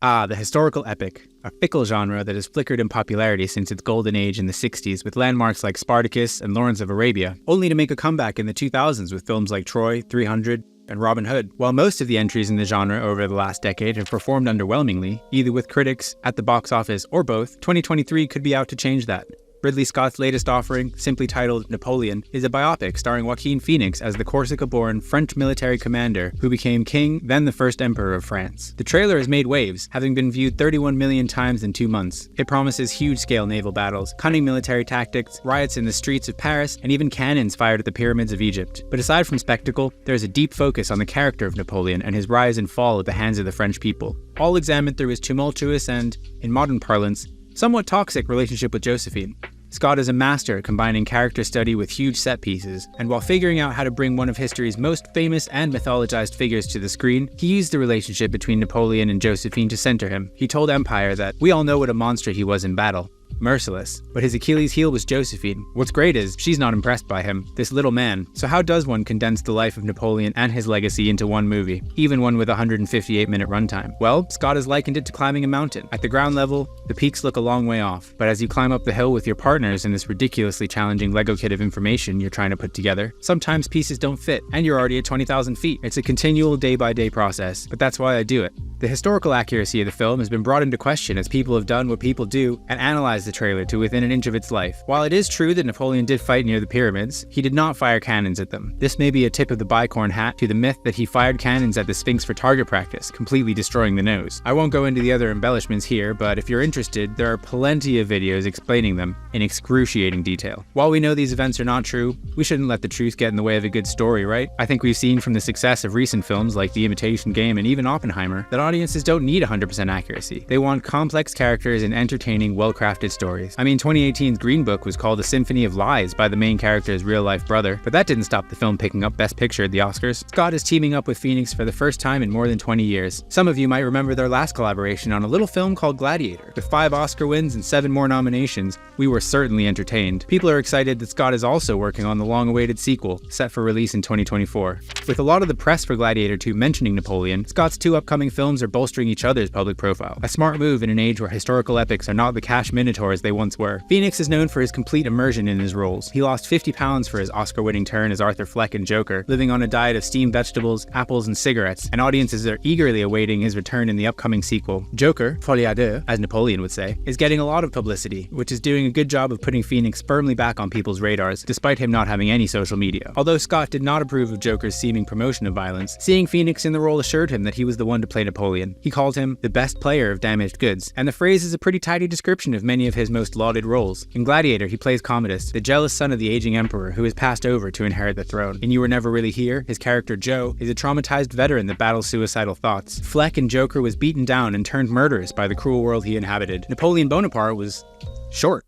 Ah, the historical epic, a fickle genre that has flickered in popularity since its golden age in the 60s with landmarks like Spartacus and Lawrence of Arabia, only to make a comeback in the 2000s with films like Troy, 300, and Robin Hood. While most of the entries in the genre over the last decade have performed underwhelmingly, either with critics, at the box office, or both, 2023 could be out to change that. Ridley Scott's latest offering, simply titled Napoleon, is a biopic starring Joaquin Phoenix as the Corsica-born French military commander who became king, then the first emperor of France. The trailer has made waves, having been viewed 31 million times in 2 months. It promises huge-scale naval battles, cunning military tactics, riots in the streets of Paris, and even cannons fired at the pyramids of Egypt. But aside from spectacle, there is a deep focus on the character of Napoleon and his rise and fall at the hands of the French people, all examined through his tumultuous and, in modern parlance, somewhat toxic relationship with Josephine. Scott is a master at combining character study with huge set pieces, and while figuring out how to bring one of history's most famous and mythologized figures to the screen, he used the relationship between Napoleon and Josephine to center him. He told Empire that, "We all know what a monster he was in battle. Merciless. But his Achilles heel was Josephine. What's great is, she's not impressed by him, this little man. So how does one condense the life of Napoleon and his legacy into one movie, even one with a 158-minute runtime? Well, Scott has likened it to climbing a mountain. At the ground level, the peaks look a long way off, but as you climb up the hill with your partners in this ridiculously challenging Lego kit of information you're trying to put together, sometimes pieces don't fit, and you're already at 20,000 feet. It's a continual day-by-day process, but that's why I do it. The historical accuracy of the film has been brought into question as people have done what people do and analyzed the trailer to within an inch of its life. While it is true that Napoleon did fight near the pyramids, he did not fire cannons at them. This may be a tip of the bicorn hat to the myth that he fired cannons at the Sphinx for target practice, completely destroying the nose. I won't go into the other embellishments here, but if you're interested, there are plenty of videos explaining them in excruciating detail. While we know these events are not true, we shouldn't let the truth get in the way of a good story, right? I think we've seen from the success of recent films like The Imitation Game and even Oppenheimer that audiences don't need 100% accuracy. They want complex characters and entertaining, well-crafted stories. I mean, 2018's Green Book was called a symphony of lies by the main character's real-life brother, but that didn't stop the film picking up Best Picture at the Oscars. Scott is teaming up with Phoenix for the first time in more than 20 years. Some of you might remember their last collaboration on a little film called Gladiator. With 5 Oscar wins and 7 more nominations, we were certainly entertained. People are excited that Scott is also working on the long-awaited sequel, set for release in 2024. With a lot of the press for Gladiator 2 mentioning Napoleon, Scott's 2 upcoming films are bolstering each other's public profile. A smart move in an age where historical epics are not the cash minotaurs they once were. Phoenix is known for his complete immersion in his roles. He lost 50 pounds for his Oscar-winning turn as Arthur Fleck in Joker, living on a diet of steamed vegetables, apples, and cigarettes, and audiences are eagerly awaiting his return in the upcoming sequel. Joker, folie à deux, as Napoleon would say, is getting a lot of publicity, which is doing a good job of putting Phoenix firmly back on people's radars, despite him not having any social media. Although Scott did not approve of Joker's seeming promotion of violence, seeing Phoenix in the role assured him that he was the one to play Napoleon. He called him the best player of damaged goods, and the phrase is a pretty tidy description of many of his most lauded roles. In Gladiator, he plays Commodus, the jealous son of the aging emperor who is passed over to inherit the throne. In You Were Never Really Here, his character Joe is a traumatized veteran that battles suicidal thoughts. Fleck in Joker was beaten down and turned murderous by the cruel world he inhabited. Napoleon Bonaparte was short.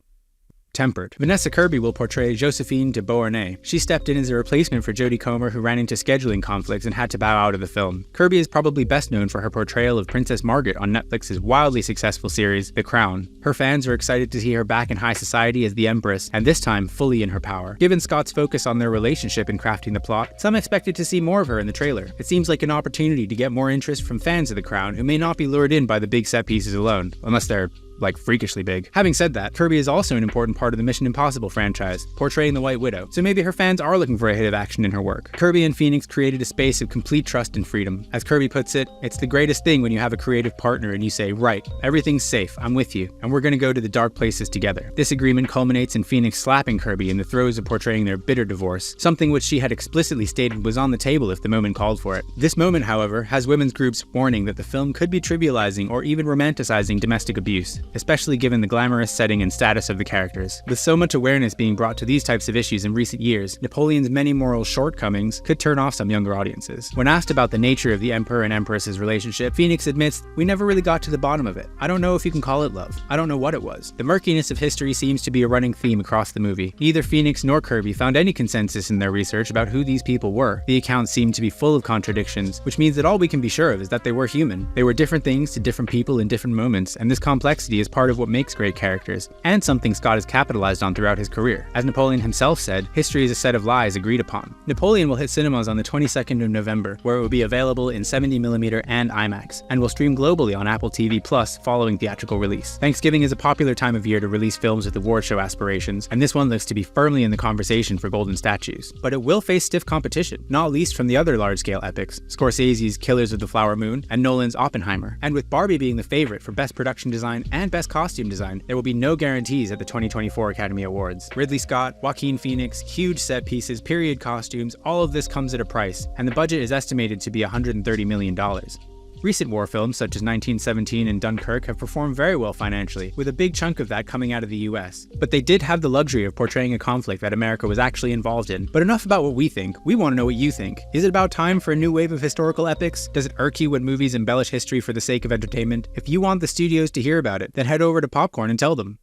Tempered. Vanessa Kirby will portray Josephine de Beauharnais. She stepped in as a replacement for Jodie Comer, who ran into scheduling conflicts and had to bow out of the film. Kirby is probably best known for her portrayal of Princess Margaret on Netflix's wildly successful series, The Crown. Her fans are excited to see her back in high society as the Empress, and this time fully in her power. Given Scott's focus on their relationship in crafting the plot, some expected to see more of her in the trailer. It seems like an opportunity to get more interest from fans of The Crown who may not be lured in by the big set pieces alone, unless they're like freakishly big. Having said that, Kirby is also an important part of the Mission Impossible franchise, portraying the White Widow, so maybe her fans are looking for a hit of action in her work. Kirby and Phoenix created a space of complete trust and freedom. As Kirby puts it, it's the greatest thing when you have a creative partner and you say, right, everything's safe, I'm with you, and we're gonna go to the dark places together. This agreement culminates in Phoenix slapping Kirby in the throes of portraying their bitter divorce, something which she had explicitly stated was on the table if the moment called for it. This moment, however, has women's groups warning that the film could be trivializing or even romanticizing domestic abuse, especially given the glamorous setting and status of the characters. With so much awareness being brought to these types of issues in recent years, Napoleon's many moral shortcomings could turn off some younger audiences. When asked about the nature of the Emperor and Empress's relationship, Phoenix admits, "We never really got to the bottom of it. I don't know if you can call it love. I don't know what it was." The murkiness of history seems to be a running theme across the movie. Neither Phoenix nor Kirby found any consensus in their research about who these people were. The accounts seem to be full of contradictions, which means that all we can be sure of is that they were human. They were different things to different people in different moments, and this complexity complexity is part of what makes great characters, and something Scott has capitalized on throughout his career. As Napoleon himself said, history is a set of lies agreed upon. Napoleon will hit cinemas on the 22nd of November, where it will be available in 70mm and IMAX, and will stream globally on Apple TV Plus following theatrical release. Thanksgiving is a popular time of year to release films with award show aspirations, and this one looks to be firmly in the conversation for Golden Statues. But it will face stiff competition, not least from the other large-scale epics, Scorsese's Killers of the Flower Moon and Nolan's Oppenheimer. And with Barbie being the favorite for Best Production Design and Best Costume Design, there will be no guarantees at the 2024 Academy Awards. Ridley Scott, Joaquin Phoenix, huge set pieces, period costumes, all of this comes at a price, and the budget is estimated to be $130 million. Recent war films such as 1917 and Dunkirk have performed very well financially, with a big chunk of that coming out of the US. But they did have the luxury of portraying a conflict that America was actually involved in. But enough about what we think, we want to know what you think. Is it about time for a new wave of historical epics? Does it irk you when movies embellish history for the sake of entertainment? If you want the studios to hear about it, then head over to Popcorn and tell them.